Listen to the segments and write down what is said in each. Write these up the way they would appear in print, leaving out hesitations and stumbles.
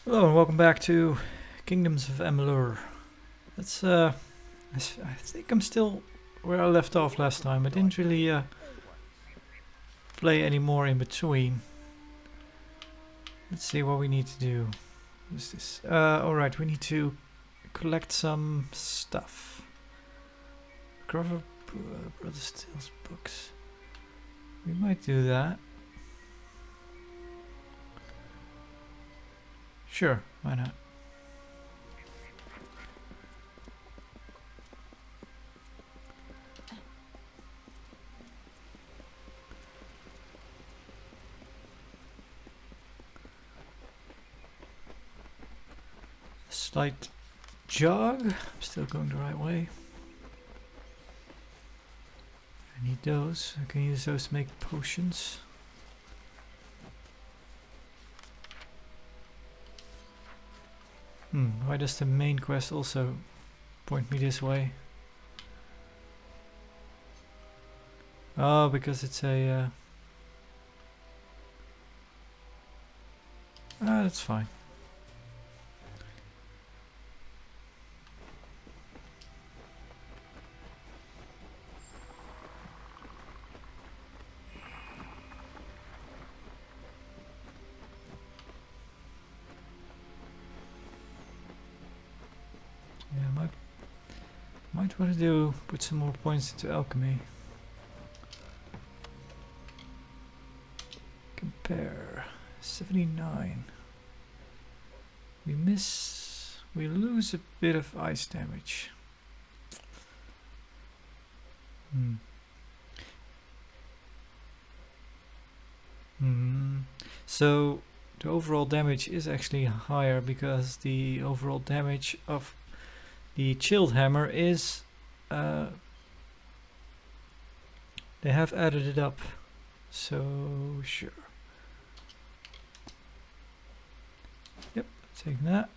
Hello and welcome back to Kingdoms of Amalur. Let's I think I'm still where I left off last time. I didn't really play any more in between. Let's see what we need to do. What is this? Alright, we need to collect some stuff. Grover Brother Steele's books. We might do that. Sure, why not? Slight jog. I'm still going the right way. I need those. I can use those to make potions. Why does the main quest also point me this way? Oh, because it's a... that's fine. Yeah, might want to put some more points into alchemy. Compare 79. We lose a bit of ice damage. So the overall damage is actually higher because the overall damage of the chilled hammer is they have added it up, so sure. Yep, take that.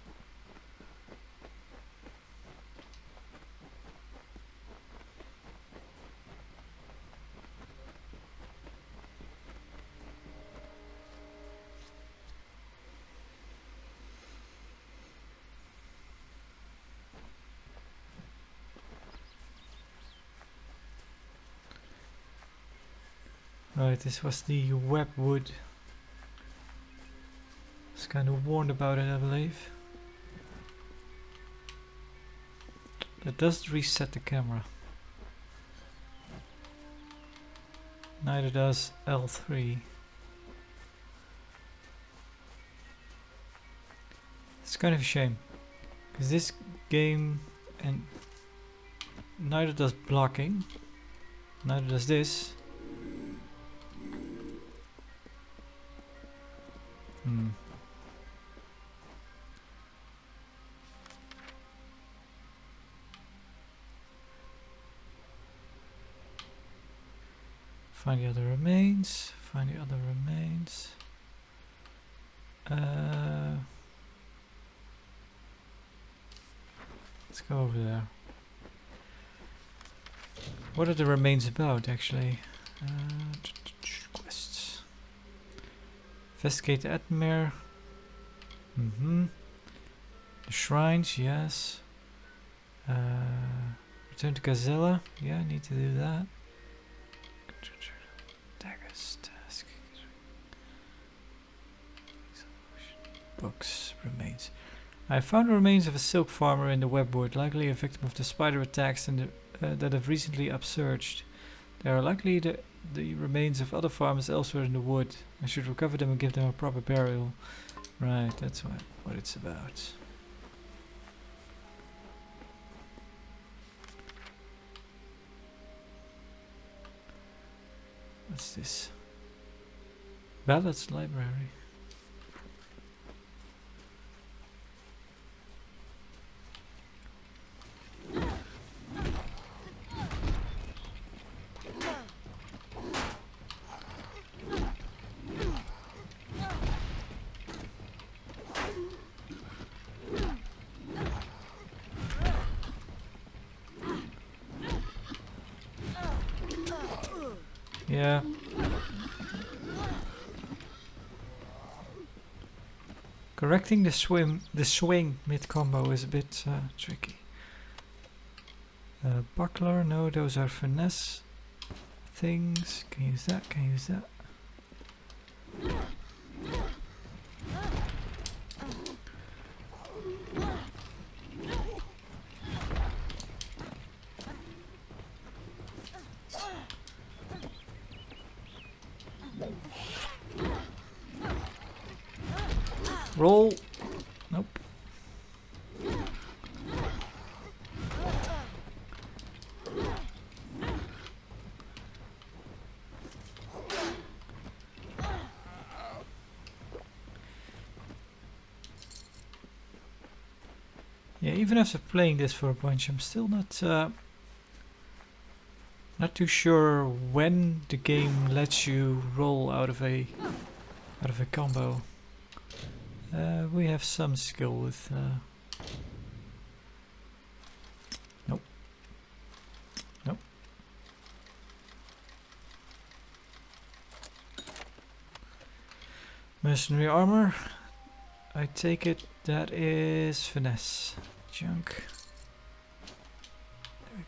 Right, this was the web wood. I was kind of warned about it, I believe. That does reset the camera. Neither does L3. It's kind of a shame, because this game, and neither does blocking, neither does this. Find the other remains. Find the other remains. Let's go over there. What are the remains about, actually? Quests. Investigate the Atmere. The shrines, yes. Return to Gazella. Yeah, I need to do that. Daggers, task. Books, remains. I found the remains of a silk farmer in the webwood, likely a victim of the spider attacks that have recently upsurged. They are likely the remains of other farmers elsewhere in the wood. I should recover them and give them a proper burial. Right, that's what it's about. What's this? Ballads library. Yeah. Correcting the swing mid-combo is a bit tricky. Buckler, no, those are finesse things. Can use that, can use that. Roll. Nope. Yeah, even after playing this for a bunch, I'm still not too sure when the game lets you roll out of a combo. We have some skill with. Nope. Nope. Mercenary armor. I take it that is finesse. Junk. There we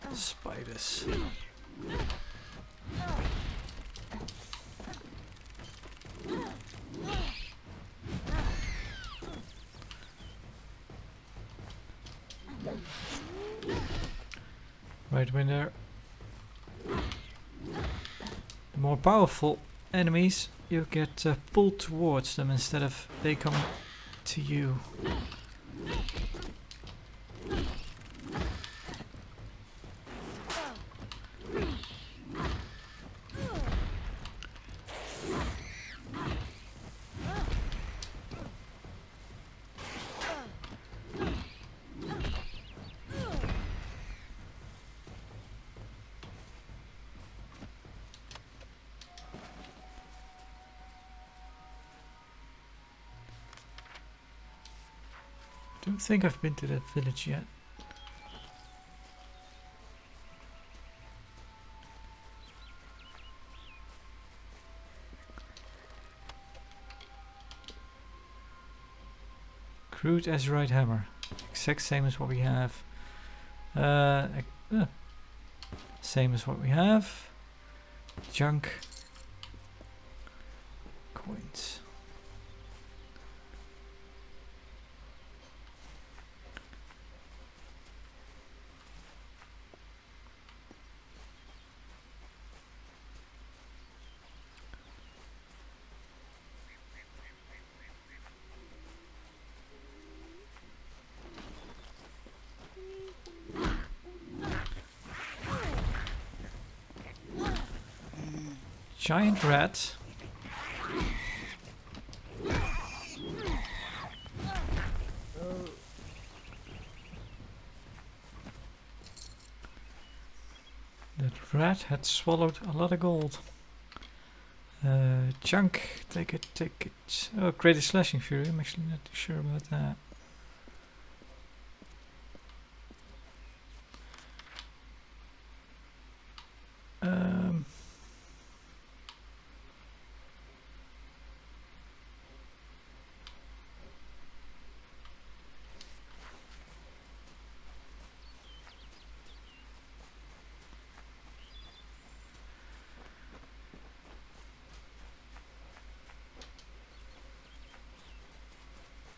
go. Spiders. Right, when they're more powerful enemies, you get pulled towards them instead of they come to you. I don't think I've been to that village yet. Crude azurite hammer. Exact same as what we have. Same as what we have. Junk. Coins. Giant rat. That rat had swallowed a lot of gold. Junk, take it, take it. Oh, greater slashing fury, I'm actually not too sure about that.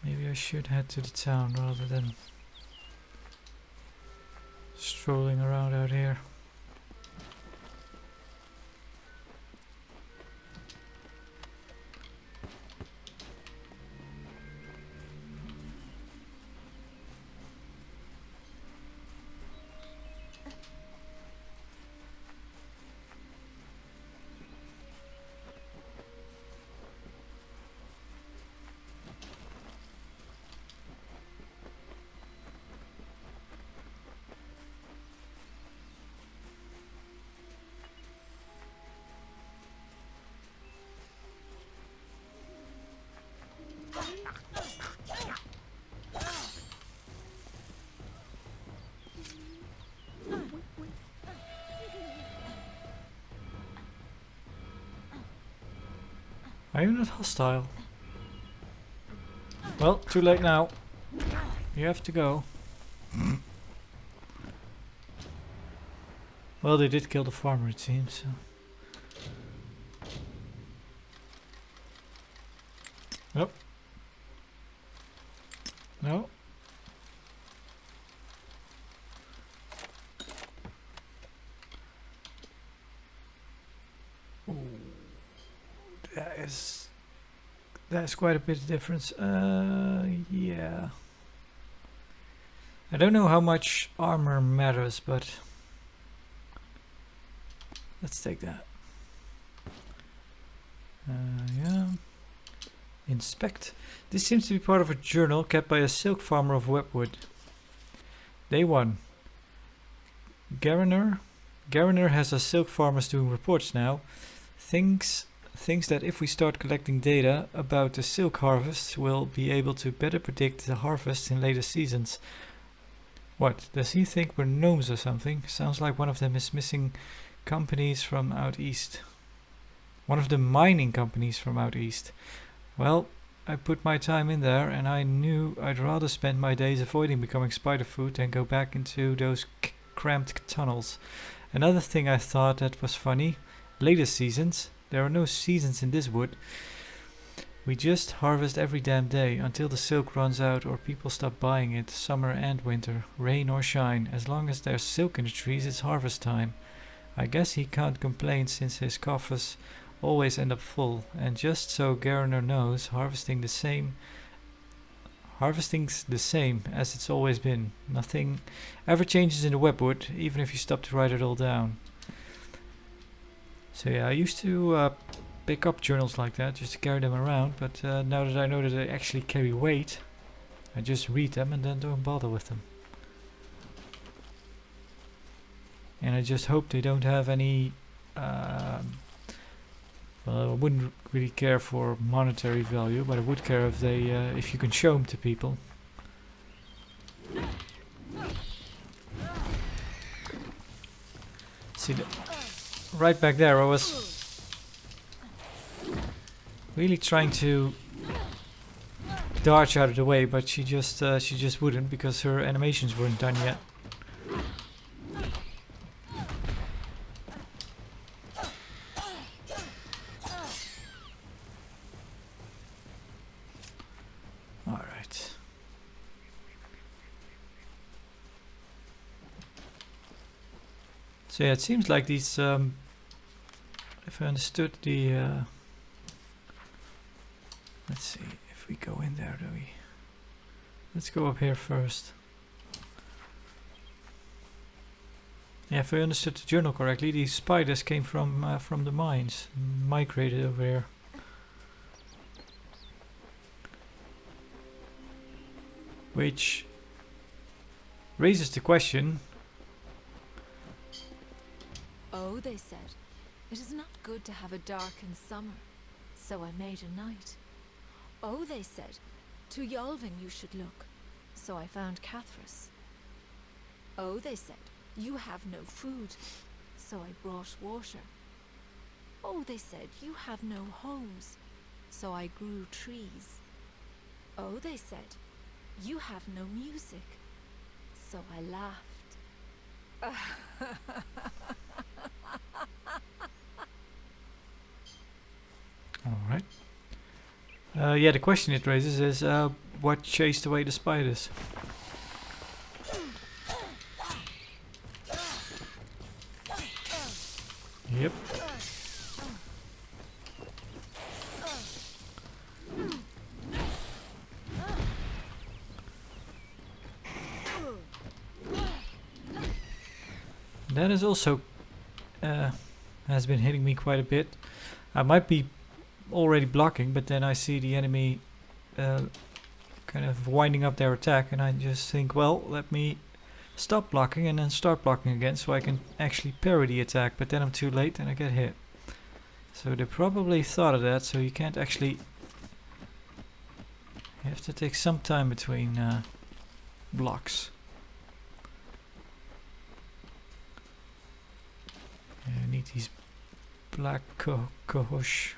Maybe I should head to the town rather than strolling around out here. Are you not hostile? Well, too late now. You have to go. Well, they did kill the farmer, it seems. So. Nope. No. Ooh. That's quite a bit of difference. Yeah. I don't know how much armor matters, but let's take that. Yeah. Inspect. This seems to be part of a journal kept by a silk farmer of Webwood. Day 1. Gariner. Gariner has us silk farmers doing reports now. Thinks that if we start collecting data about the silk harvests, we'll be able to better predict the harvest in later seasons. What? Does he think we're gnomes or something? Sounds like one of them is missing companies from out east. One of the mining companies from out east. Well, I put my time in there and I knew I'd rather spend my days avoiding becoming spider food than go back into those cramped tunnels. Another thing I thought that was funny, later seasons. There are no seasons in this wood. We just harvest every damn day until the silk runs out or people stop buying it, summer and winter, rain or shine. As long as there's silk in the trees, it's harvest time. I guess he can't complain since his coffers always end up full. And just so Garner knows, harvesting's the same as it's always been. Nothing ever changes in the webwood, even if you stop to write it all down. So yeah, I used to pick up journals like that just to carry them around, but now that I know that they actually carry weight, I just read them and then don't bother with them. And I just hope they don't have any well, I wouldn't really care for monetary value, but I would care if they if you can show them to people. See, right back there I was really trying to dodge out of the way, but she just wouldn't because her animations weren't done yet. Alright. So yeah, it seems like these if I understood the let's see if we go in there, do we? Let's go up here first. Yeah, if I understood the journal correctly, these spiders came from the mines, migrated over here. Which raises the question. Oh, they said, it is not good to have a darkened summer, so I made a night. Oh, they said, to Yolvin you should look, so I found Cathras. Oh, they said, you have no food, so I brought water. Oh, they said, you have no homes, so I grew trees. Oh, they said, you have no music, so I laughed. Alright. Yeah, the question it raises is what chased away the spiders? Yep. That is also has been hitting me quite a bit. I might be already blocking, but then I see the enemy kind of winding up their attack, and I just think, well, let me stop blocking and then start blocking again so I can actually parry the attack, but then I'm too late and I get hit. So they probably thought of that, so you can't actually... You have to take some time between blocks. Yeah, I need these black cohosh.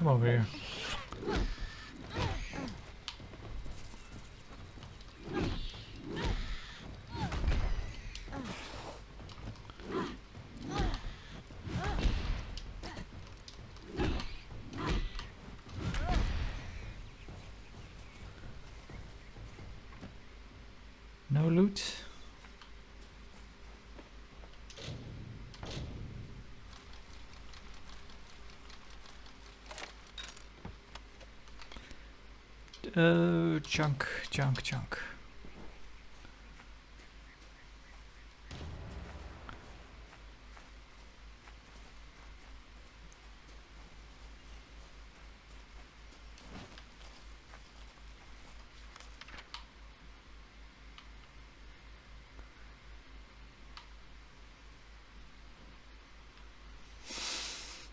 Come over here. No loot. Junk.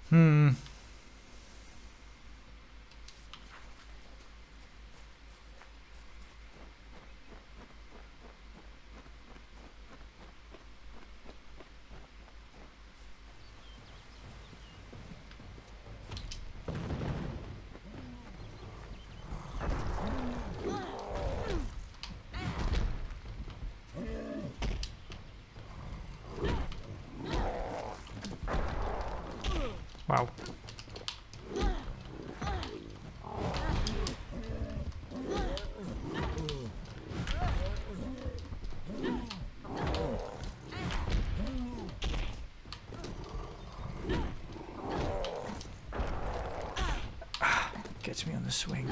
Hmm. Wow. Gets me on the swing.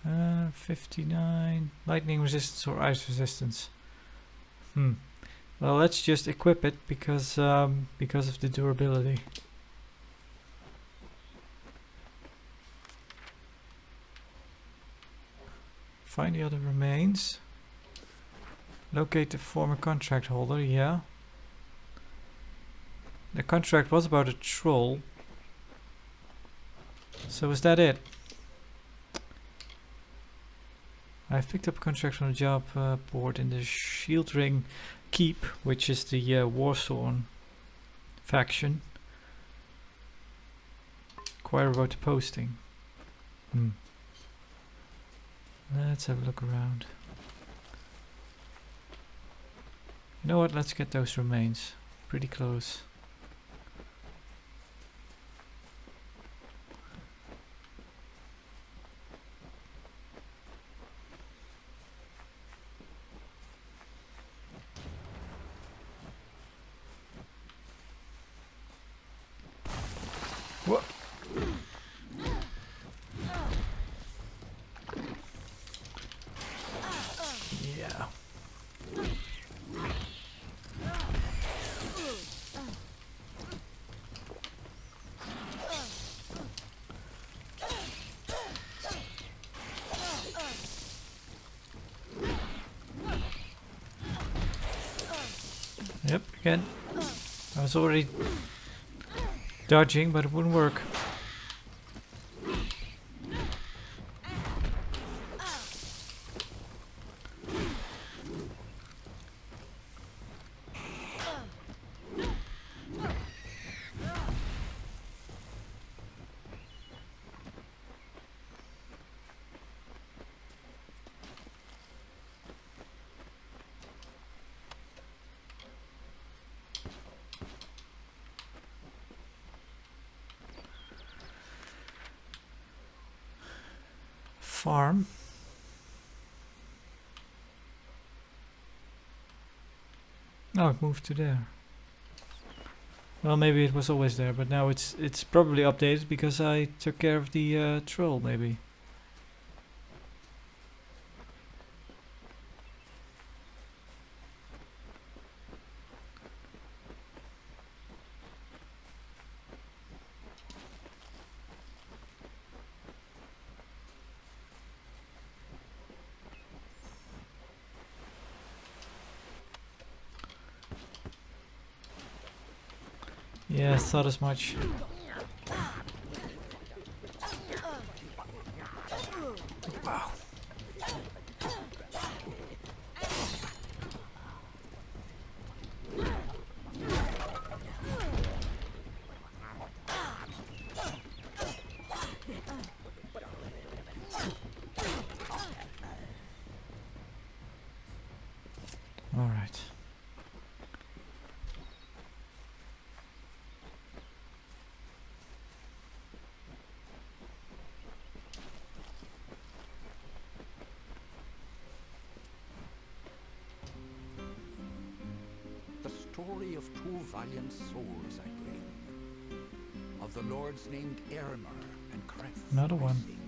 Uh, 59. Lightning resistance or ice resistance. Well, let's just equip it because of the durability. Find the other remains. Locate the former contract holder, yeah. The contract was about a troll. So is that it? I've picked up a contract from the job board in the Shield Ring Keep, which is the Warsworn faction. Inquire about the posting. Let's have a look around. You know what, let's get those remains. Pretty close. What? Yeah. Yep, again. I was already dodging, but it wouldn't work. Farm. Oh, it moved to there. Well, maybe it was always there, but now it's probably updated because I took care of the troll, maybe. Yeah, thought as much. Alright. The story of two valiant souls I bring, of the lords named Airmer and Creth. Another I one. sing.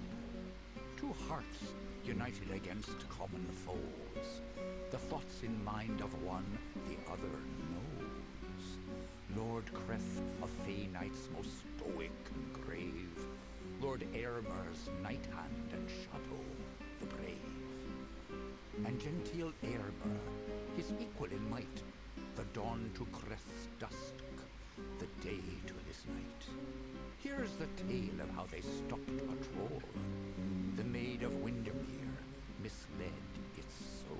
Two hearts united against common foes, the thoughts in mind of one the other knows. Lord Creth of Fey Knight's most stoic and grave, Lord Airmer's night hand and shadow the brave. And genteel Airmer, his equal in might, the dawn to Creth's dusk, the day to this night. Here's the tale of how they stopped a troll. The maid of Windermere misled its soul.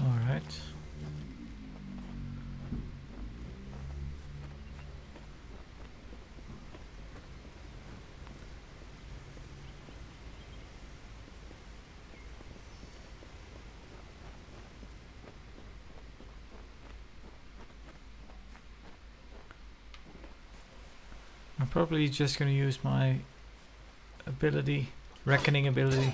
Alright. I'm probably just going to use my ability, reckoning ability.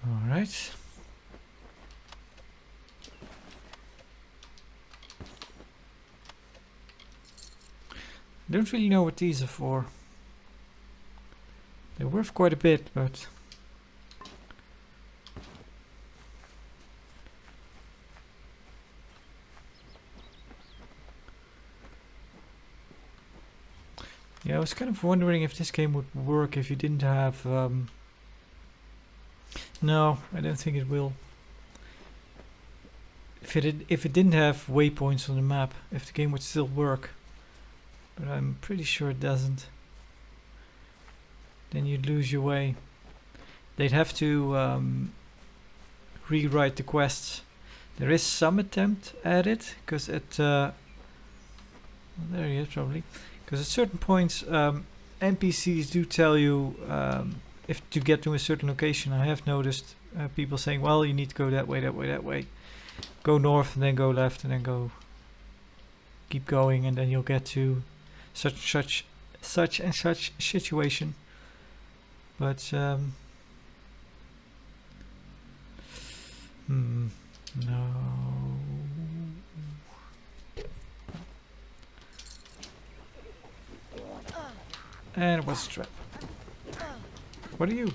Alright. Don't really know what these are for. They're worth quite a bit, but yeah, I was kind of wondering if this game would work if you didn't have no, I don't think it will. If it didn't have waypoints on the map, if the game would still work. But I'm pretty sure it doesn't. Then you'd lose your way. They'd have to rewrite the quests. There is some attempt at it, because at well, there he is probably. Because at certain points, NPCs do tell you if to get to a certain location. I have noticed people saying, "Well, you need to go that way, that way, that way. Go north, and then go left, and then go. Keep going, and then you'll get to such and such situation." But no. And it was a trap. What are you?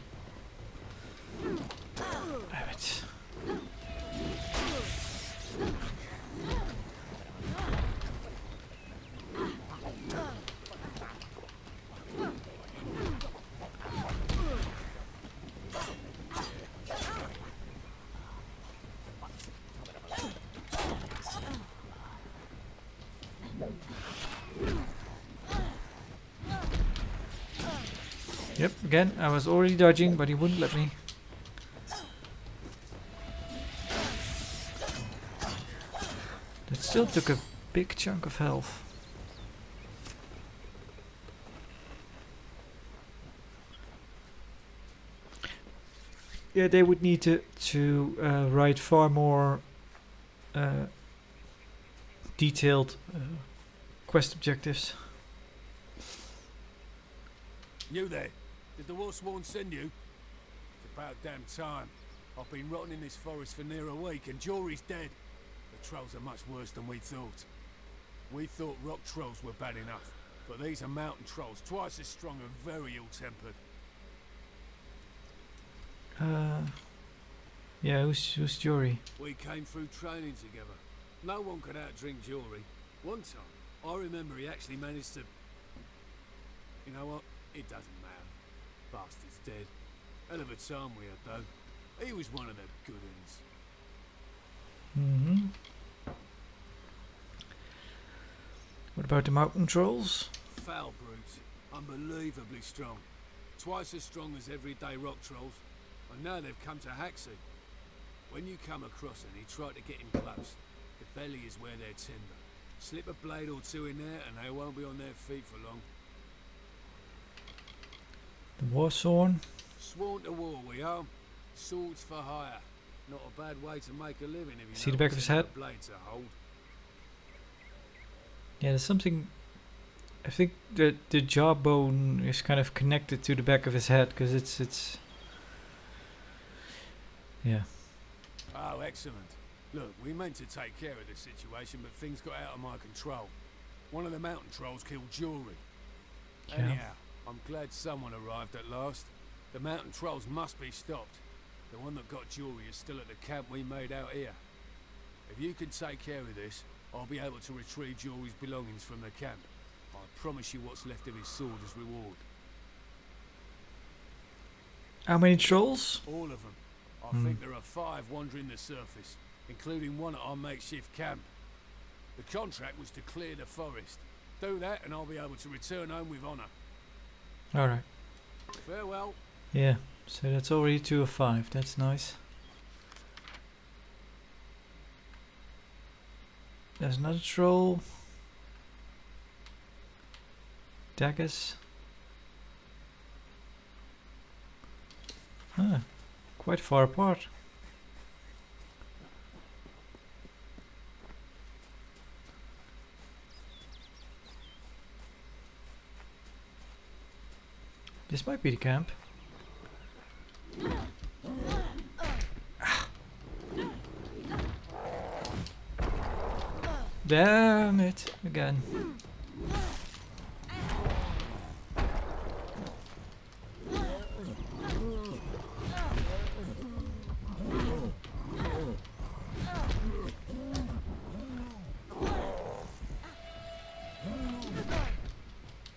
Damn it. Yep, again, I was already dodging, but he wouldn't let me. That still took a big chunk of health. Yeah, they would need to write far more detailed quest objectives. You there? Did the Wolfsworn send you? It's about damn time. I've been rotting in this forest for near a week and Jory's dead. The trolls are much worse than we thought. We thought rock trolls were bad enough, but these are mountain trolls, twice as strong and very ill-tempered. Yeah, who's Jory? We came through training together. No one could outdrink Jory. One time, I remember he actually managed to... You know what? It doesn't matter. Bastard's dead. Hell of a time we had, though. He was one of the good uns. Mm-hmm. What about the mountain trolls? Foul brutes. Unbelievably strong. Twice as strong as everyday rock trolls. And now they've come to Haxie. When you come across any, try to get in close. The belly is where they're timber. Slip a blade or two in there and they won't be on their feet for long. The war sworn. Sworn to war we are. Swords for hire. Not a bad way to make a living if you See know the back of what's his in head? the blade to hold. Yeah, there's something. I think the jawbone is kind of connected to the back of his head because it's. Yeah. Oh, excellent. Look, we meant to take care of this situation, but things got out of my control. One of the mountain trolls killed Jory. Yeah. Anyhow, I'm glad someone arrived at last. The mountain trolls must be stopped. The one that got Jory is still at the camp we made out here. If you can take care of this, I'll be able to retrieve Jory's belongings from the camp. I promise you what's left of his sword as reward. How many trolls? All of them. I think there are 5 wandering the surface, including one at our makeshift camp. The contract was to clear the forest. Do that and I'll be able to return home with honour. Alright. Farewell. Yeah. So that's already 2 of 5. That's nice. There's another troll. Daggers. Huh. Quite far apart. This might be the camp. Damn it, again.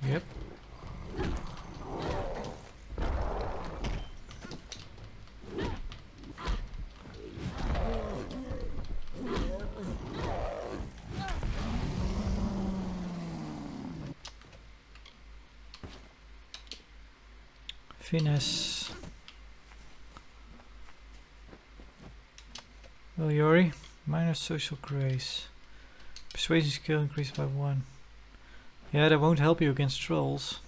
Yep. Finesse. Well, Yori, minor social grace. Persuasion skill increased by 1. Yeah, that won't help you against trolls.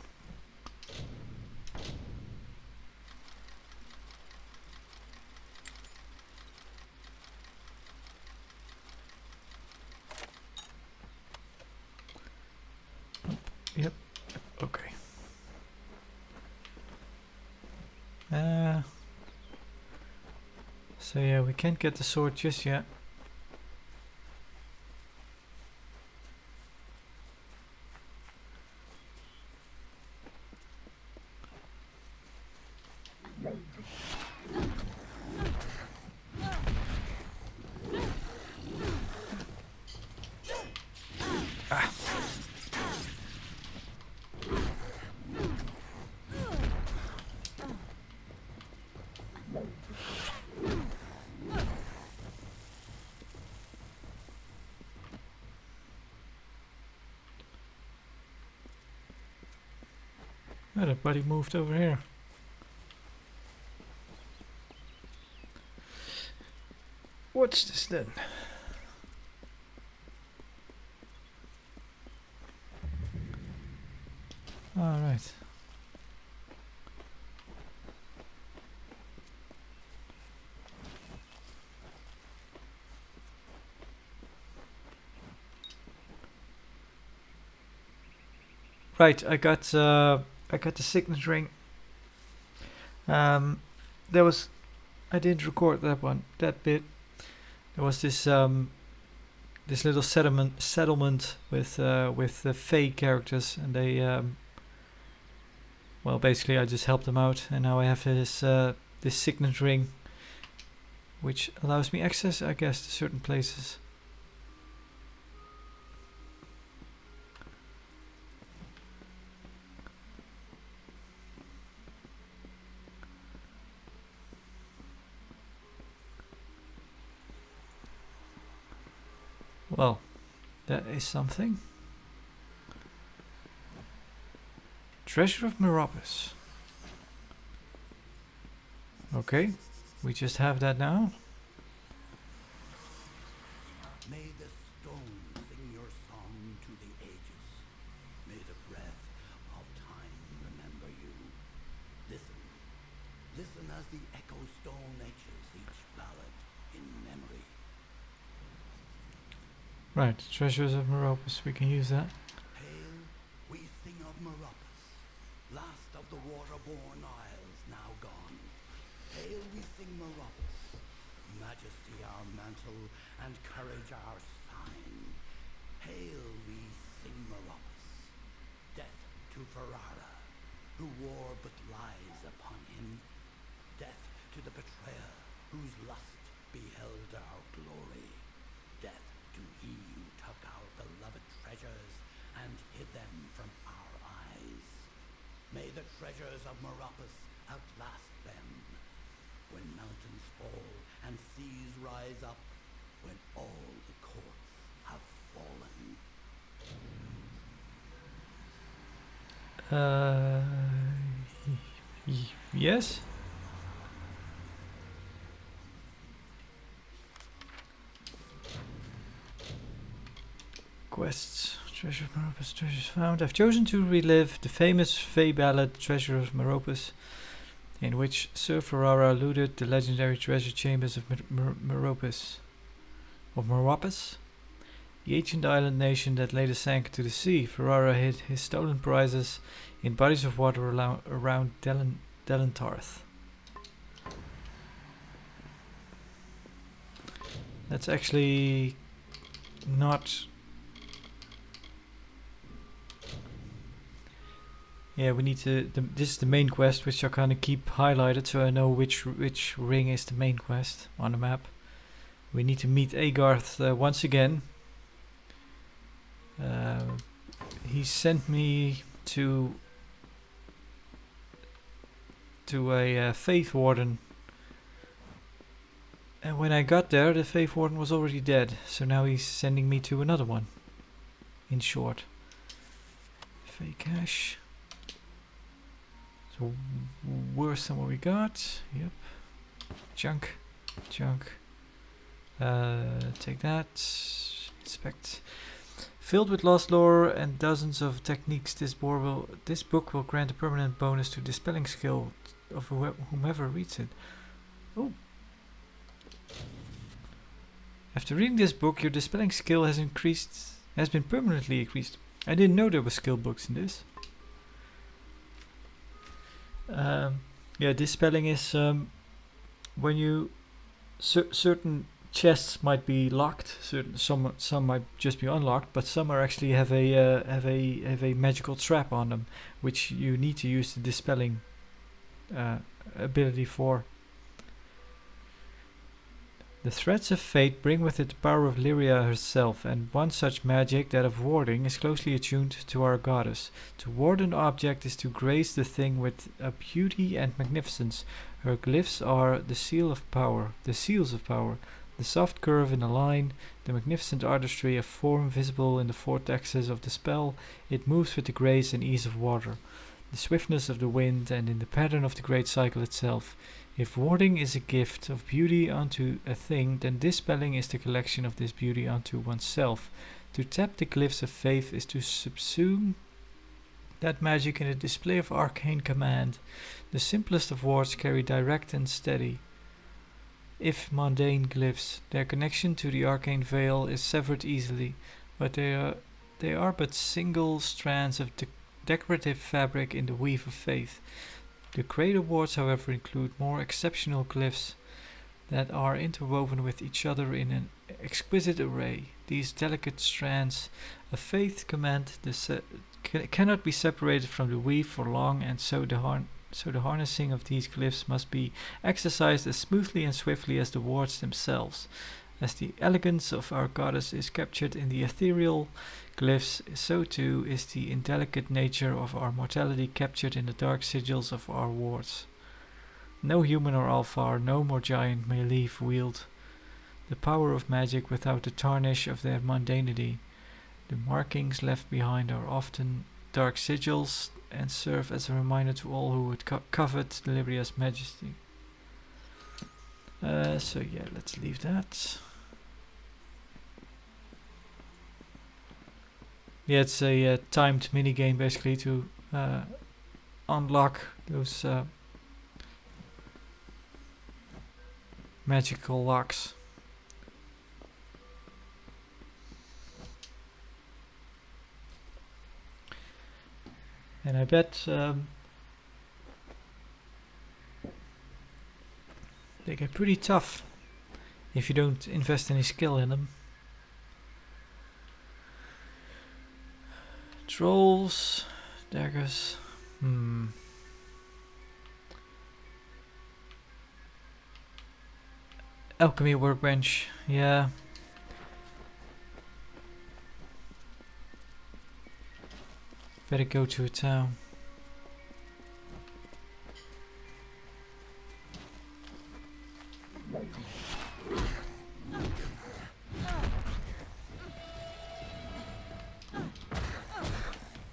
Yep. Okay. So yeah, we can't get the sword just yet. Oh, that buddy moved over here. What's this then? All right. Right, I got the signet ring. There was, I didn't record that bit. There was this this little settlement with the Fae characters, and they well, basically I just helped them out, and now I have this this signet ring, which allows me access, I guess, to certain places. Well, that is something. Treasure of Meropis. Okay, we just have that now. May the stone sing your song to the ages. May the breath of time remember you. Listen, listen as the echo stone etches each ballad in memory. Right, Treasures of Meropis, we can use that. Hail, we sing of Meropis, last of the water-born isles now gone. Hail, we sing Meropis, majesty our mantle and courage our sign. Hail, we sing Meropis, death to Ferrara, who wore but lies upon him. Death to the betrayer, whose lust beheld our glory. Death to he who took our beloved treasures and hid them from our eyes. May the treasures of Meropis outlast them. When mountains fall and seas rise up, when all the courts have fallen. Yes? Quests. Treasure of Meropis, treasures found. I've chosen to relive the famous Fey ballad Treasure of Meropis, in which Sir Ferrara looted the legendary treasure chambers of Meropis. Of Meropis? The ancient island nation that later sank into the sea. Ferrara hid his stolen prizes in bodies of water around Delentarth. That's actually not... Yeah, we need to... this is the main quest, which I kind of keep highlighted so I know which ring is the main quest on the map. We need to meet Agarth once again. He sent me to a Faith Warden, and when I got there the Faith Warden was already dead, so now he's sending me to another one, in short. Fey cash. So worse than what we got. Yep. Junk. Take that. Inspect. Filled with lost lore and dozens of techniques, this book will grant a permanent bonus to dispelling skill of whomever reads it. Oh. After reading this book, your dispelling skill has been permanently increased. I didn't know there were skill books in this. Yeah, dispelling is when you certain chests might be locked. Some might just be unlocked, but some are actually have a magical trap on them, which you need to use the dispelling ability for. The threads of fate bring with it the power of Lyria herself, and one such magic, that of warding, is closely attuned to our goddess. To ward an object is to grace the thing with a beauty and magnificence. Her glyphs are the seals of power, the soft curve in a line, the magnificent artistry of form visible in the vortexes of the spell. It moves with the grace and ease of water, the swiftness of the wind, and in the pattern of the great cycle itself. If warding is a gift of beauty unto a thing, then dispelling is the collection of this beauty unto oneself. To tap the glyphs of faith is to subsume that magic in a display of arcane command. The simplest of wards carry direct and steady, if mundane glyphs. Their connection to the arcane veil is severed easily, but they are but single strands of decorative fabric in the weave of faith. The greater wards, however, include more exceptional glyphs that are interwoven with each other in an exquisite array. These delicate strands of faith cannot be separated from the weave for long, and so so the harnessing of these glyphs must be exercised as smoothly and swiftly as the wards themselves. As the elegance of our goddess is captured in the ethereal glyphs, so too is the indelicate nature of our mortality captured in the dark sigils of our wards. No human or Alfar, gnome or giant may wield the power of magic without the tarnish of their mundanity. The markings left behind are often dark sigils and serve as a reminder to all who would covet Libria's majesty. So yeah, let's leave that. Yeah, it's a timed minigame basically to unlock those magical locks. And I bet they get pretty tough if you don't invest any skill in them. Trolls, daggers. Alchemy workbench, yeah. Better go to a town.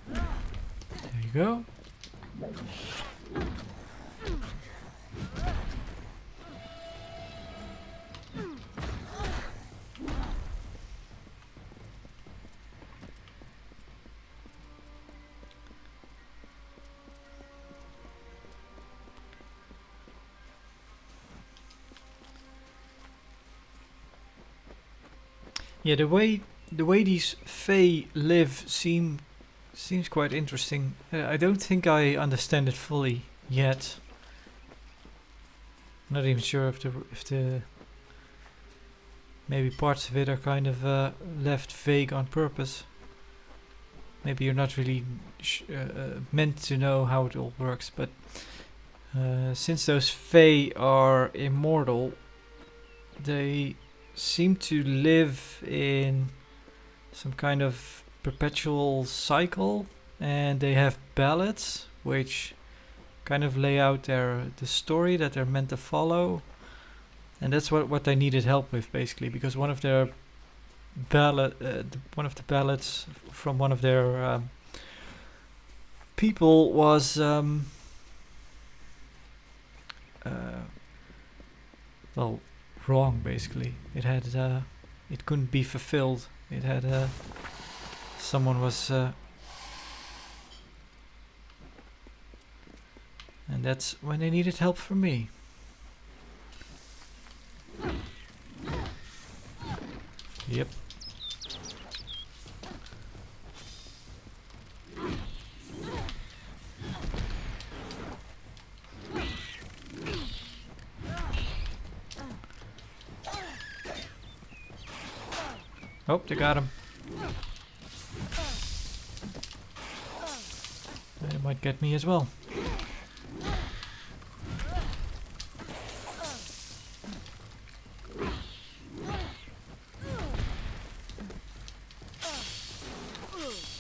There you go. Yeah, the way these Fae live seems quite interesting. I don't think I understand it fully yet. Not even sure if the maybe parts of it are kind of left vague on purpose. Maybe you're not really meant to know how it all works, but since those Fae are immortal, they seem to live in some kind of perpetual cycle, and they have ballads which kind of lay out the story that they're meant to follow, and that's what they needed help with basically, because one of their one of the ballads from one of their people was well, wrong basically. It had it couldn't be fulfilled. It had someone was and that's when they needed help from me. Yep. Oh, they got him. They might get me as well.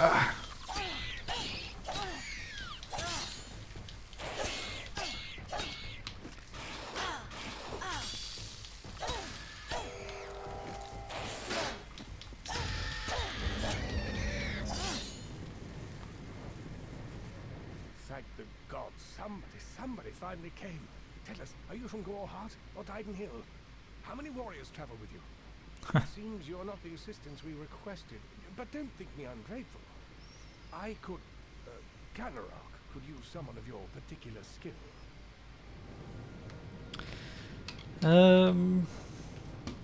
Ah. Thank the gods, somebody finally came. Tell us, are you from Goreheart or Dyden Hill? How many warriors travel with you? It seems you're not the assistance we requested, but don't think me ungrateful. I could, Canarok could use someone of your particular skill.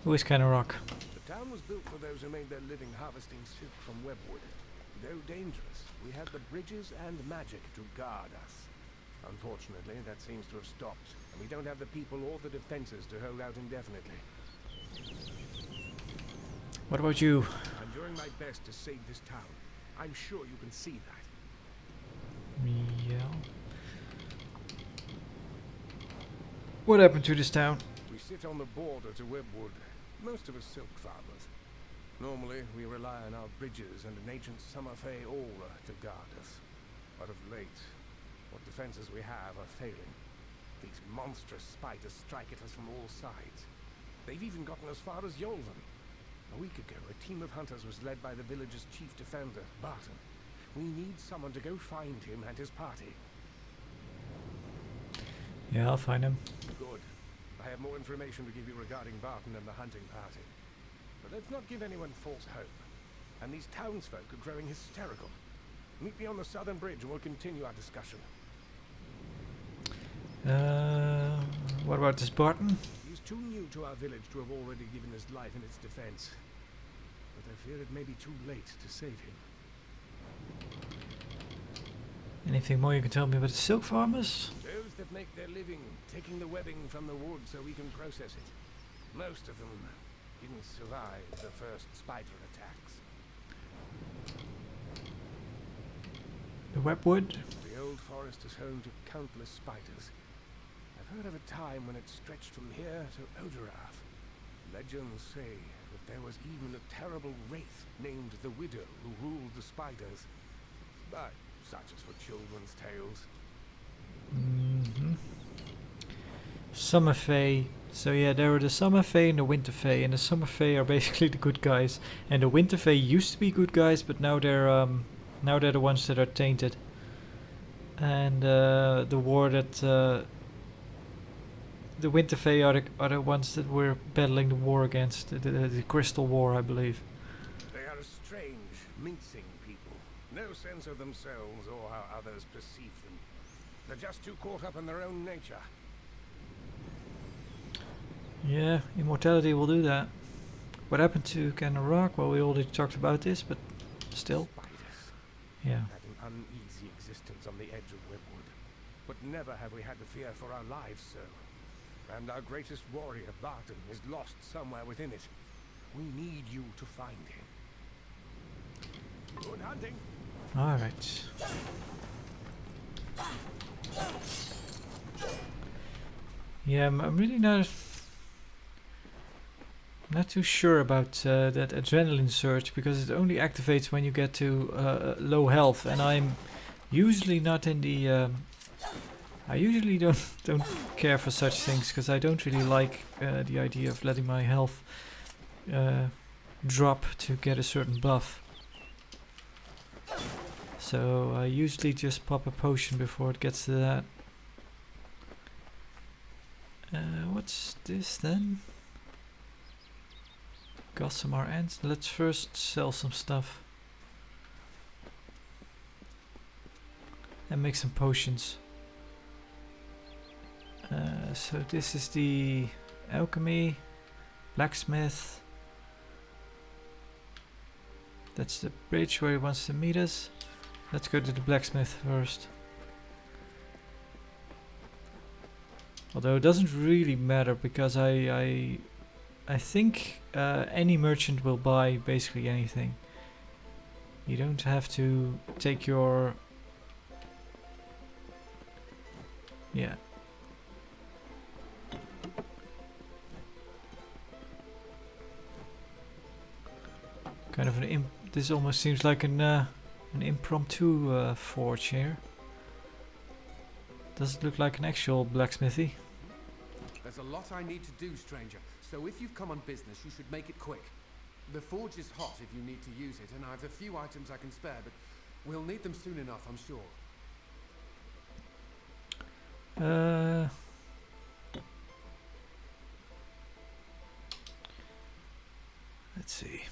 Who is Canarok? The town was built for those who made their living harvesting silk from webwood. Though dangerous, we had the bridges and magic to guard us. Unfortunately, that seems to have stopped, and we don't have the people or the defenses to hold out indefinitely. What about you? I'm doing my best to save this town. I'm sure you can see that. Yeah. What happened to this town? We sit on the border to Webwood, most of us silk farmers. Normally, we rely on our bridges and an ancient Summerfey aura to guard us. But of late, what defenses we have are failing. These monstrous spiders strike at us from all sides. They've even gotten as far as Yolven. A week ago, a team of hunters was led by the village's chief defender, Barton. We need someone to go find him and his party. Yeah, I'll find him. Good. I have more information to give you regarding Barton and the hunting party. But let's not give anyone false hope. And these townsfolk are growing hysterical. Meet me on the southern bridge and we'll continue our discussion. What about this Barton? He's too new to our village to have already given his life in its defense. But I fear it may be too late to save him. Anything more you can tell me about the silk farmers? Those that make their living taking the webbing from the wood so we can process it. Most of them didn't survive the first spider attacks. The webwood? The old forest is home to countless spiders. I've heard of a time when it stretched from here to Oderath. Legends say that there was even a terrible wraith named the Widow who ruled the spiders. But such is for children's tales. Mm-hmm. Summerfey. So yeah, there are the Summerfey and the Winterfey, and the Summerfey are basically the good guys, and the Winterfey used to be good guys, but now they're the ones that are tainted. And the war that the Winterfey are the ones that we're battling the war against, the Crystal War, I believe. They are a strange, mincing people. No sense of themselves or how others perceive them. They're just too caught up in their own nature. Yeah, immortality will do that. What happened to Rock? Well, we already talked about this, but still. Spiders Yeah. had an uneasy existence on the edge of Webwood. But never have we had to fear for our lives, sir. And our greatest warrior, Barton, is lost somewhere within it. We need you to find him. Good hunting! Alright. Yeah, I'm really not too sure about that adrenaline surge, because it only activates when you get to low health, and I'm usually not in the I usually don't care for such things, because I don't really like the idea of letting my health drop to get a certain buff. So I usually just pop a potion before it gets to that. What's this then? Gossamer ends. Let's first sell some stuff and make some potions. So this is the Alchemy Blacksmith. That's the bridge where he wants to meet us. Let's go to the blacksmith first. Although it doesn't really matter, because I think any merchant will buy basically anything. You don't have to take your... Yeah. Kind of an this almost seems like an impromptu forge here. Does it look like an actual blacksmithy? There's a lot I need to do, stranger, so if you've come on business, you should make it quick. The forge is hot if you need to use it, and I have a few items I can spare, but we'll need them soon enough, I'm sure. Let's see.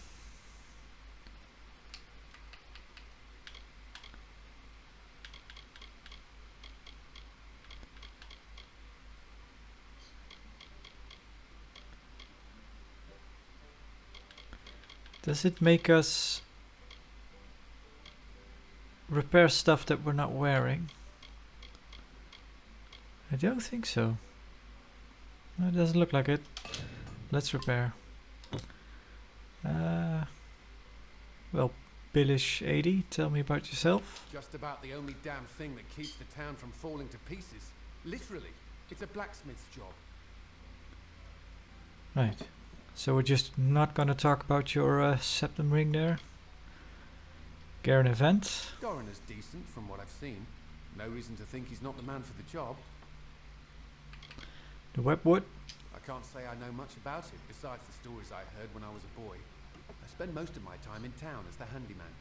Does it make us repair stuff that we're not wearing? I don't think so. No, it doesn't look like it. Let's repair. Well, Billish 80, tell me about yourself. Just about the only damn thing that keeps the town from falling to pieces. Literally, it's a blacksmith's job. Right. So we're just not gonna talk about your septum ring there. Garen event. Coroner's decent from what I've seen. No reason to think he's not the man for the job. The webwood. I can't say I know much about it, besides the stories I heard when I was a boy. I spend most of my time in town as the handyman.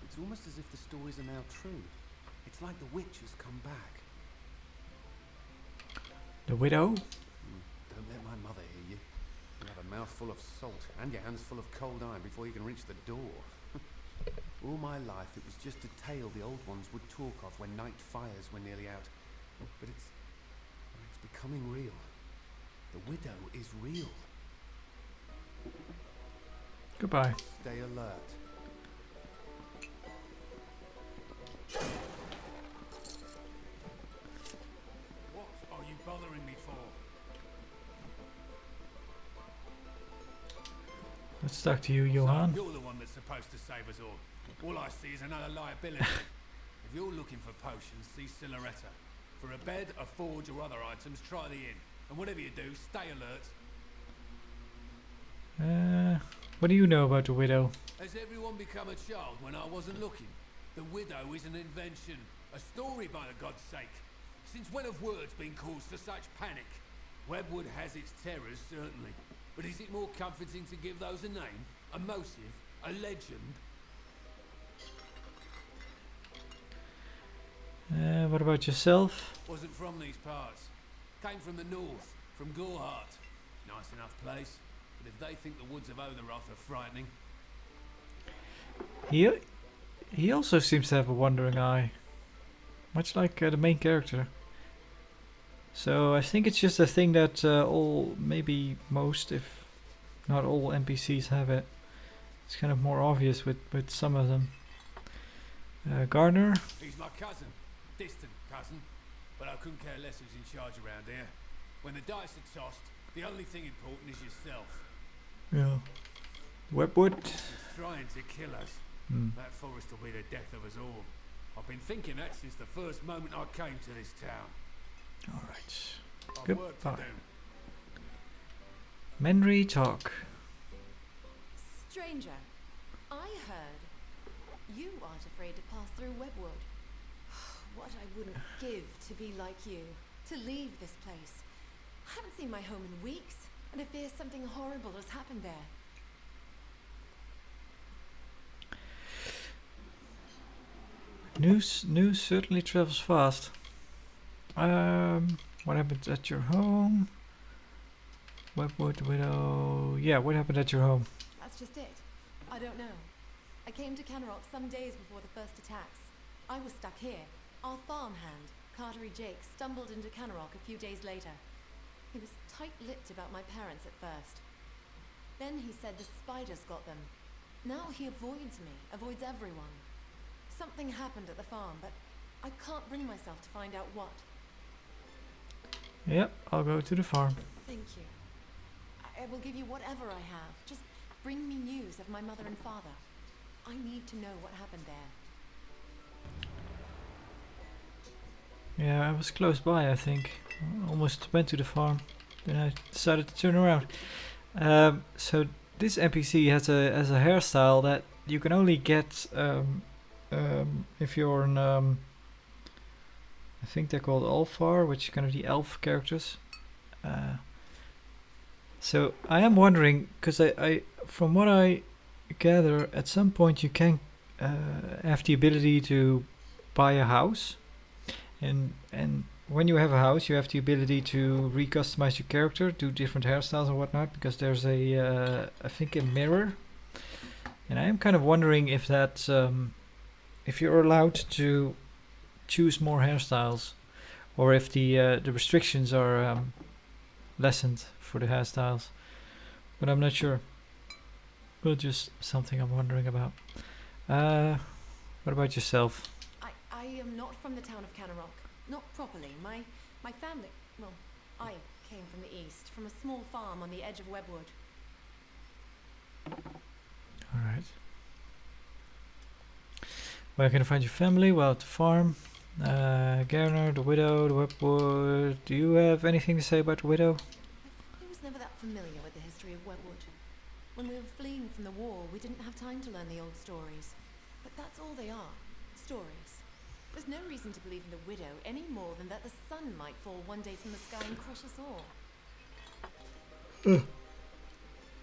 It's almost as if the stories are now true. It's like the witch has come back. The widow. Don't let my mother hear you. You'll have a mouthful of salt and your hands full of cold iron before you can reach the door. All my life it was just a tale the old ones would talk of when night fires were nearly out. But it's becoming real. The widow is real. Goodbye. Stay alert. What are you bothering me for? Let's talk to you, Johan. So you're the one that's supposed to save us all. All I see is another liability. If you're looking for potions, see Siloretta. For a bed, a forge, or other items, try the inn. And whatever you do, stay alert. What do you know about the widow? Has everyone become a child when I wasn't looking? The widow is an invention. A story, by the God's sake. Since when have words been cause for such panic? Webwood has its terrors, certainly. But is it more comforting to give those a name? A motive? A legend? What about yourself? Wasn't from these parts. Came from the north, from Gorhart. Nice enough place. But if they think the woods of Oderoth are frightening... He also seems to have a wandering eye. Much like the main character. So I think it's just a thing that all, maybe most, if not all NPCs have it. It's kind of more obvious with some of them. Gardener. He's my cousin. Distant cousin. But I couldn't care less who's in charge around here. When the dice are tossed, the only thing important is yourself. Yeah. Webwood. He's trying to kill us. That forest will be the death of us all. I've been thinking that since the first moment I came to this town. Alright. I've work to Goodbye. do. Menry talk. Stranger, I heard you aren't afraid to pass through Webwood. What I wouldn't give to be like you, to leave this place. I haven't seen my home in weeks, and I fear something horrible has happened there. News certainly travels fast. What happened at your home? Webwood Widow. Yeah, what happened at your home? That's just it. I don't know. I came to Cannerock some days before the first attacks. I was stuck here. Our farmhand, Cartery Jake, stumbled into Cannerock a few days later. He was tight-lipped about my parents at first. Then he said the spiders got them. Now he avoids me, avoids everyone. Something happened at the farm, but I can't bring myself to find out what. Yep, I'll go to the farm. Thank you. I will give you whatever I have. Just bring me news of my mother and father. I need to know what happened there. Yeah, I was close by, I think. Almost went to the farm. Then I decided to turn around. So this NPC has a hairstyle that you can only get if you're an I think they're called Alfar, which is kind of the elf characters. So I am wondering, because I from what I gather, at some point you can have the ability to buy a house, and when you have a house, you have the ability to recustomize your character, do different hairstyles and whatnot, because there's a I think a mirror, and I am kind of wondering if that if you're allowed to choose more hairstyles, or if the restrictions are lessened for the hairstyles, but I'm not sure. Well, just something I'm wondering about. What about yourself? I am not from the town of Cannerock. Not properly. My family... Well, I came from the east, from a small farm on the edge of Webwood. Alright. Where can I find your family? Well, at the farm. Garner, the widow, the Webwood. Do you have anything to say about the widow? I was never that familiar with history of Webwood. When we were fleeing from the war, we didn't have time to learn the old stories. But that's all they are, stories. There's no reason to believe in the widow any more than that the sun might fall one day from the sky and crush us all.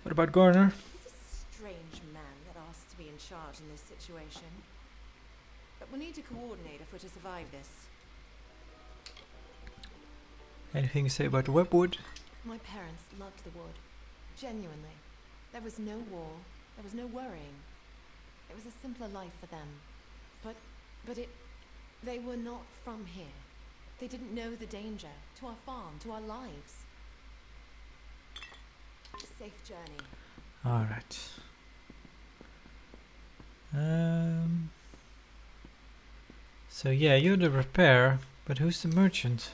What about Garner? He's a strange man that asks to be in charge in this situation. But we'll need to coordinate if we're to survive this. Anything to say about the webwood? My parents loved the wood. Genuinely. There was no war. There was no worrying. It was a simpler life for them. They were not from here. They didn't know the danger to our farm, to our lives. Safe journey. Alright. So yeah, you're the repair, but who's the merchant?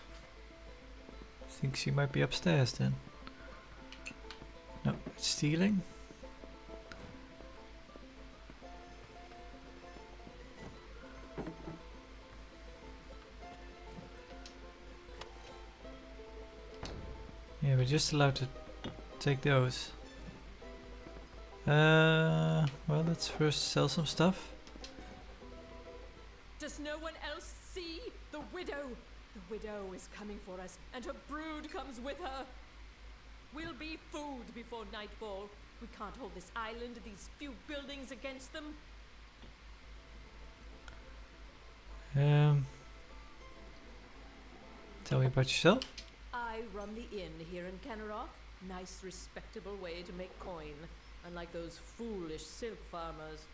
Think she might be upstairs then. No, it's stealing. Yeah, we're just allowed to take those. Well, let's first sell some stuff. Does no one else see the widow? The widow is coming for us, and her brood comes with her. We'll be food before nightfall. We can't hold this island, these few buildings against them. Tell me about yourself. I run the inn here in Kennerock. Nice, respectable way to make coin, unlike those foolish silk farmers.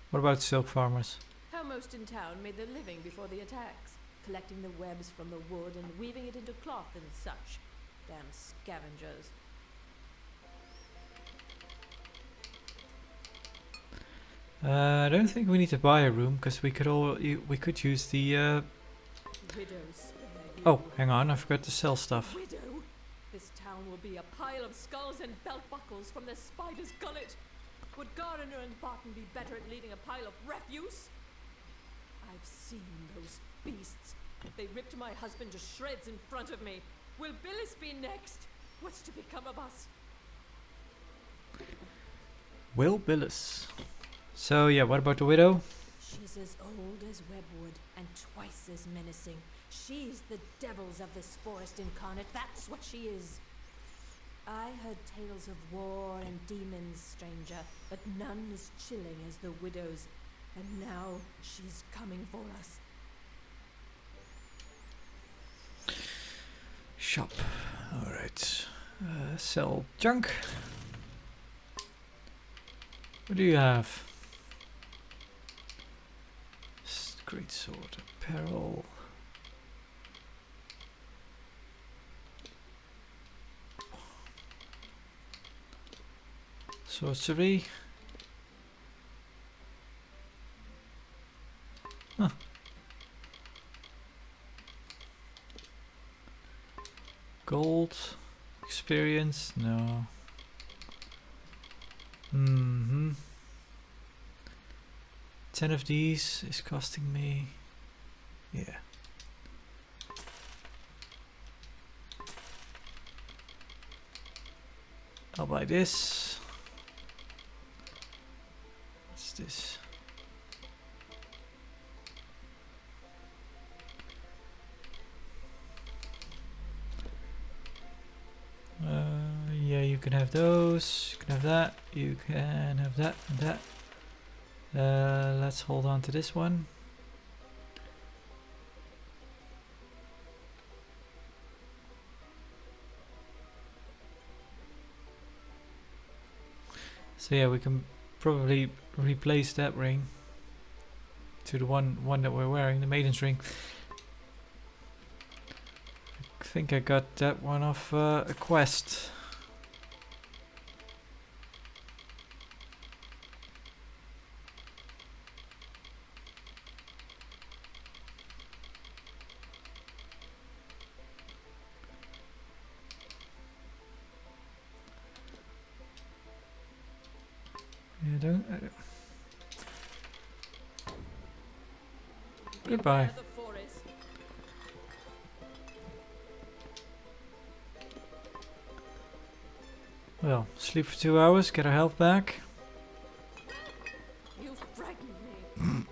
What about silk farmers? How most in town made their living before the attacks, collecting the webs from the wood and weaving it into cloth and such. Damn scavengers. I don't think we need to buy a room because we could use the. Widows. Oh, hang on! I forgot to sell stuff. Widow? This town will be a pile of skulls and belt buckles from the spider's gullet. Would Gardener and Barton be better at leading a pile of refuse? I've seen those beasts. They ripped my husband to shreds in front of me. Will Billis be next? What's to become of us? Will Billis. So yeah, what about the widow? She's as old as Webwood and twice as menacing. She's the devils of this forest incarnate, that's what she is. I heard tales of war and demons, stranger, but none as chilling as the widow's. And now she's coming for us. Shop. Alright. Sell junk. What do you have? Great sword, apparel. Sorcery. Huh. Gold. Experience? No. 10 of these is costing me. Yeah. I'll buy this. What's this? Yeah, you can have those. You can have that. You can have that and that. Let's hold on to this one. So yeah, we can probably replace that ring to the one that we're wearing, the maiden's ring. I think I got that one off a quest. I don't. Goodbye. The forest. Well, sleep for 2 hours, get our health back. You've frightened me.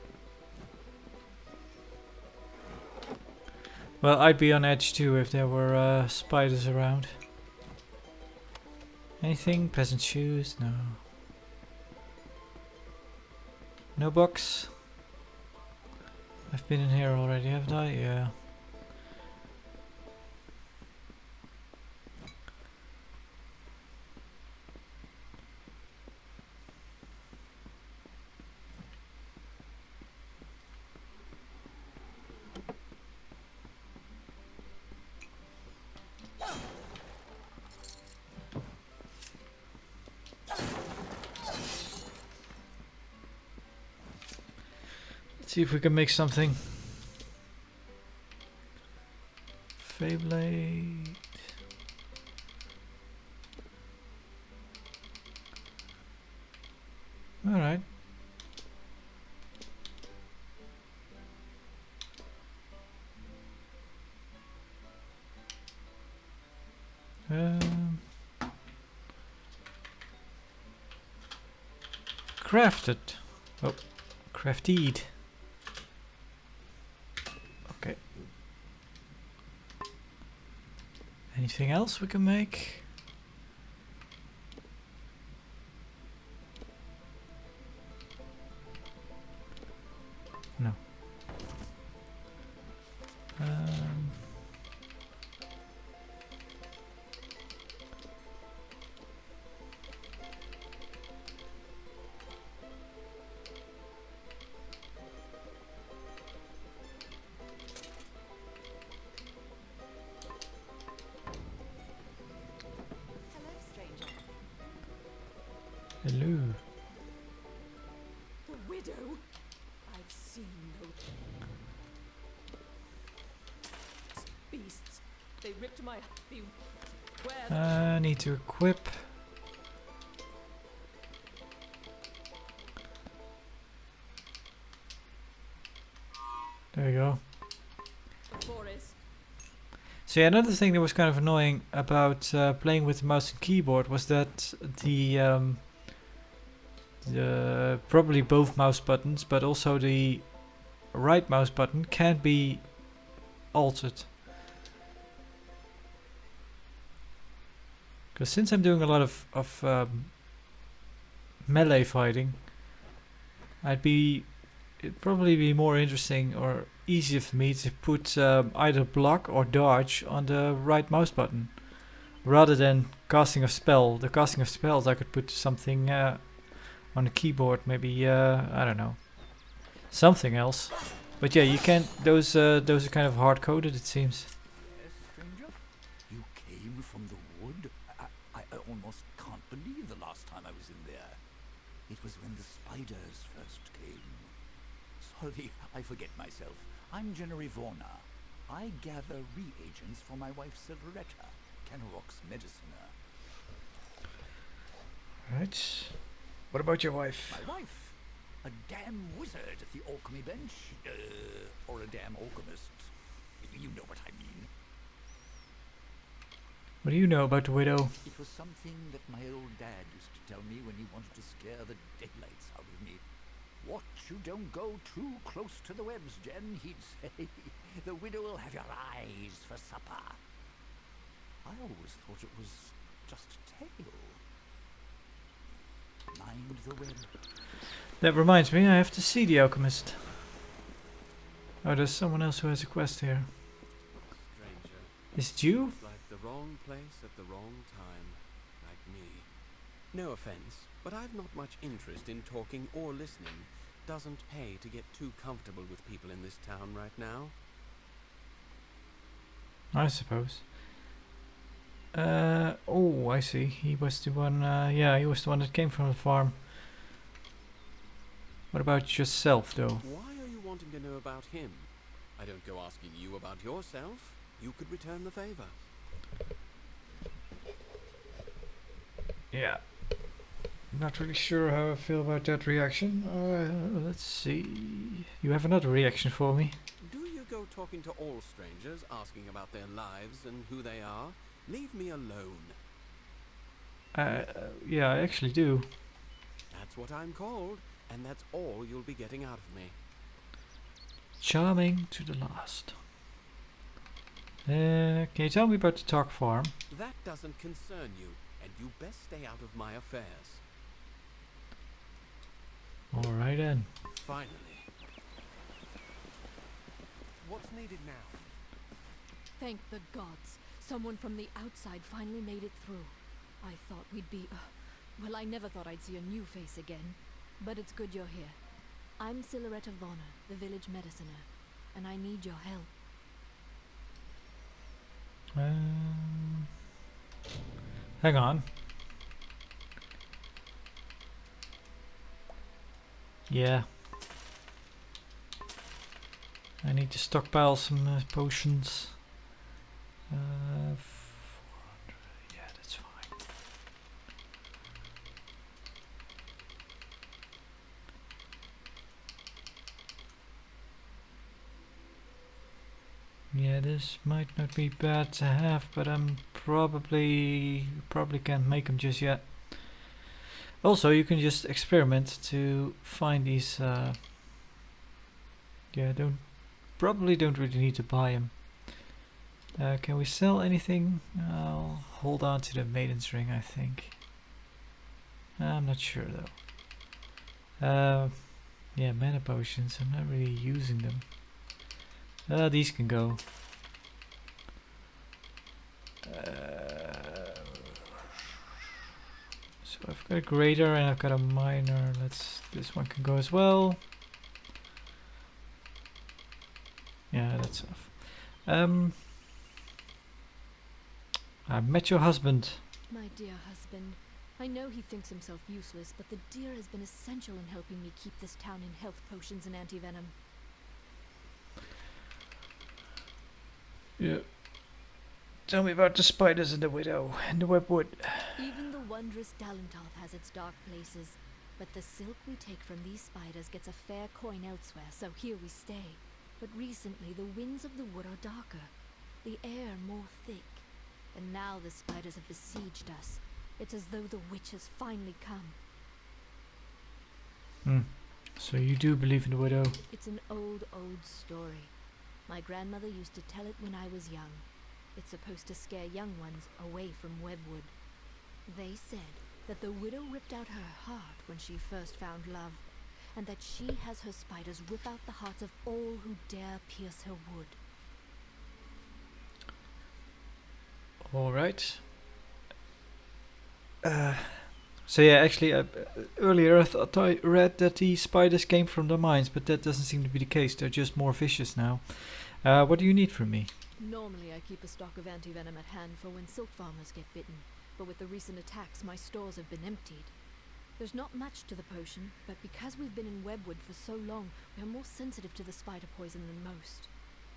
Well, I'd be on edge too if there were spiders around. Anything? Peasant shoes? No. No box? I've been in here already, haven't I? Yeah. Let's see if we can make something. Feyblade. Alright. Crafted. Oh, crafted. Okay. Anything else we can make? No. Hello, stranger. Hello. The widow? I've seen those beasts. They ripped my beware. Need to equip. There we go. The forest. So yeah, another thing that was kind of annoying about playing with the mouse and keyboard was that the probably both mouse buttons, but also the right mouse button can't be altered. Because since I'm doing a lot of melee fighting, it'd probably be more interesting or easier for me to put either block or dodge on the right mouse button rather than casting a spell. The casting of spells I could put something on the keyboard, maybe I don't know, something else. But yeah, you can't. Those are kind of hard coded, it seems. Yes, stranger? You came from the wood? I almost can't believe the last time I was in there. It was when the spiders first came. Sorry, I forget myself. I'm Jennery Vorna. I gather reagents for my wife Silveretta, Kenrock's mediciner. Right. What about your wife? My wife? A damn wizard at the alchemy bench? Or a damn alchemist? You know what I mean. What do you know about the widow? It was something that my old dad used to tell me when he wanted to scare the daylights out of me. Watch you don't go too close to the webs, Jen, he'd say. The widow will have your eyes for supper. I always thought it was just a tale. Mind the web. That reminds me, I have to see the alchemist. Oh, there's someone else who has a quest here. Stranger. Is it you? It's like the wrong place at the wrong time. Like me. No offense, but I've not much interest in talking or listening. Doesn't pay to get too comfortable with people in this town right now. I suppose. Oh, I see. He was the one, yeah, he was the one that came from the farm. What about yourself, though? Why are you wanting to know about him? I don't go asking you about yourself. You could return the favor. Yeah. Not really sure how I feel about that reaction. Let's see. You have another reaction for me. Do you go talking to all strangers, asking about their lives and who they are? Leave me alone. Yeah, I actually do. That's what I'm called, and that's all you'll be getting out of me. Charming to the last. Can you tell me about the Tark farm? That doesn't concern you, and you best stay out of my affairs. Alright then. Finally. What's needed now? Thank the gods. Someone from the outside finally made it through. I thought we'd be... well, I never thought I'd see a new face again. But it's good you're here. I'm Silhouette of Honor, the village mediciner, and I need your help. Hang on. Yeah. I need to stockpile some potions. 400. Yeah, that's fine. Yeah, this might not be bad to have, but I'm probably can't make them just yet. Also, you can just experiment to find these. Yeah, probably don't really need to buy them. Can we sell anything? I'll hold on to the Maiden's Ring, I think. I'm not sure though. Yeah, mana potions. I'm not really using them. These can go. So I've got a greater and I've got a minor. This one can go as well. Yeah, that's enough. I met your husband. My dear husband, I know he thinks himself useless, but the deer has been essential in helping me keep this town in health potions and anti-venom. Yeah. Tell me about the spiders and the widow and the webwood. Even the wondrous Dalentoth has its dark places, but the silk we take from these spiders gets a fair coin elsewhere, so here we stay. But recently the winds of the wood are darker, the air more thick, and now the spiders have besieged us. It's as though the witch has finally come. So you do believe in the widow? It's an old story. My grandmother used to tell it when I was young. It's supposed to scare young ones away from Webwood. They said that the widow ripped out her heart when she first found love, and that she has her spiders rip out the hearts of all who dare pierce her wood. Alright. So yeah, actually, earlier I thought I read that the spiders came from the mines, but that doesn't seem to be the case. They're just more vicious now. What do you need from me? Normally I keep a stock of anti-venom at hand for when silk farmers get bitten, but with the recent attacks my stores have been emptied. There's not much to the potion, but because we've been in Webwood for so long, we're more sensitive to the spider poison than most.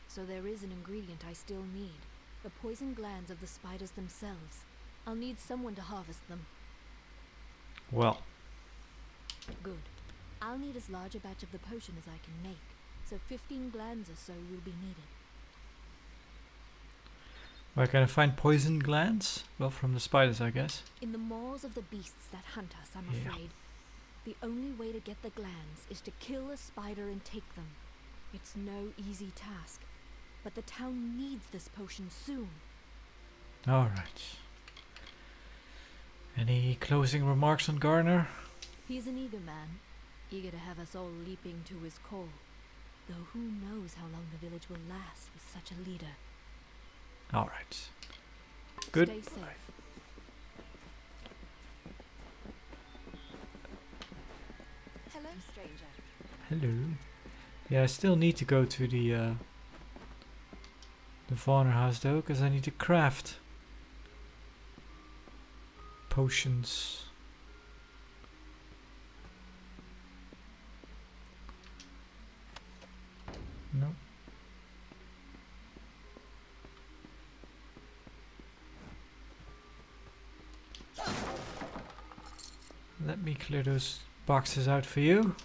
So there is an ingredient I still need, the poison glands of the spiders themselves. I'll need someone to harvest them. Well. Good. I'll need as large a batch of the potion as I can make, so 15 glands or so will be needed. Where can I find poison glands? Well, from the spiders, I guess. In the maws of the beasts that hunt us, I'm afraid. The only way to get the glands is to kill a spider and take them. It's no easy task, but the town needs this potion soon. Alright. Any closing remarks on Garner? He's an eager man, eager to have us all leaping to his call. Though who knows how long the village will last with such a leader. Alright. Good. Stay safe. Hello, stranger. Hello. Yeah, I still need to go to the Varner house though, because I need to craft potions. No. Let me clear those boxes out for you.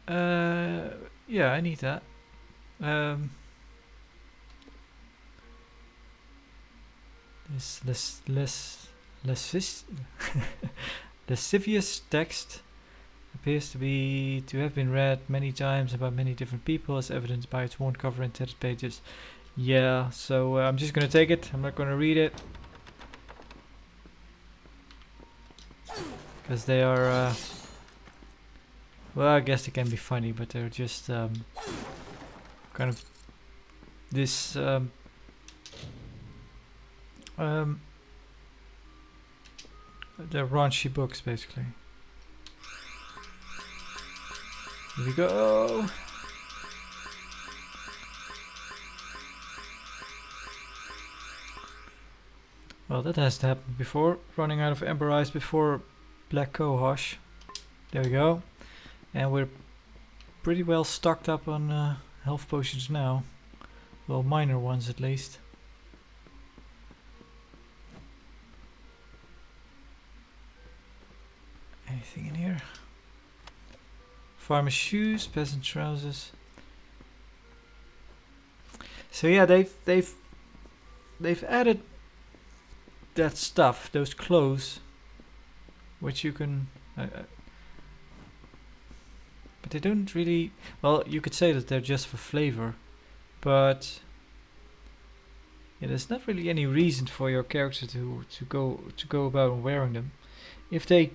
Yeah, I need that. This lascivious text appears to have been read many times and by many different people, as evidenced by its worn cover and tattered pages. Yeah, so I'm just gonna take it. I'm not gonna read it because they are. Well, I guess they can be funny, but they're just kind of this. They're raunchy books, basically. Here we go. Well, that has happened before. Running out of Ember Eyes before Black Cohosh. There we go. And we're pretty well stocked up on health potions now. Well, minor ones at least. Anything in here? Farmer's shoes, peasant trousers. So yeah, they've added that stuff, those clothes, which you can. But they don't really. Well, you could say that they're just for flavor, but yeah, there's not really any reason for your character to go about wearing them. If they,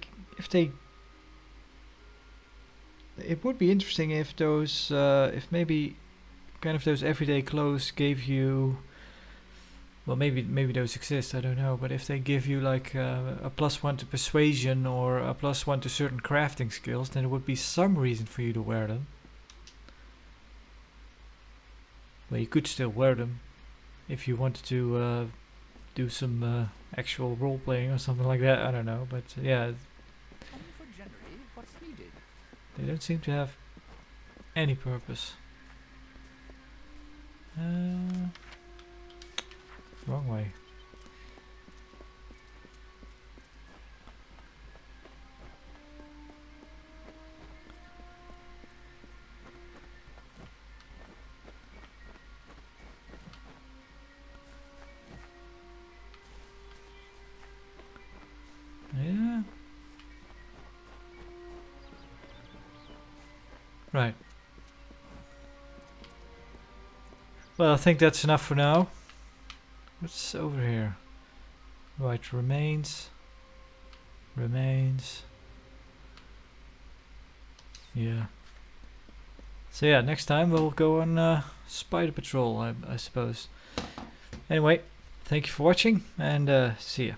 it would be interesting if those, if maybe kind of those everyday clothes gave you. Well, maybe those exist, I don't know. But if they give you like a +1 to persuasion or a +1 to certain crafting skills, then there would be some reason for you to wear them. Well, you could still wear them if you wanted to do some actual role playing or something like that. I don't know, but yeah, What's needed? they don't seem to have any purpose. Wrong way. Yeah. Right. Well, I think that's enough for now. What's over here? Right, remains. Yeah. So yeah, next time we'll go on spider patrol, I suppose. Anyway, thank you for watching, and see ya.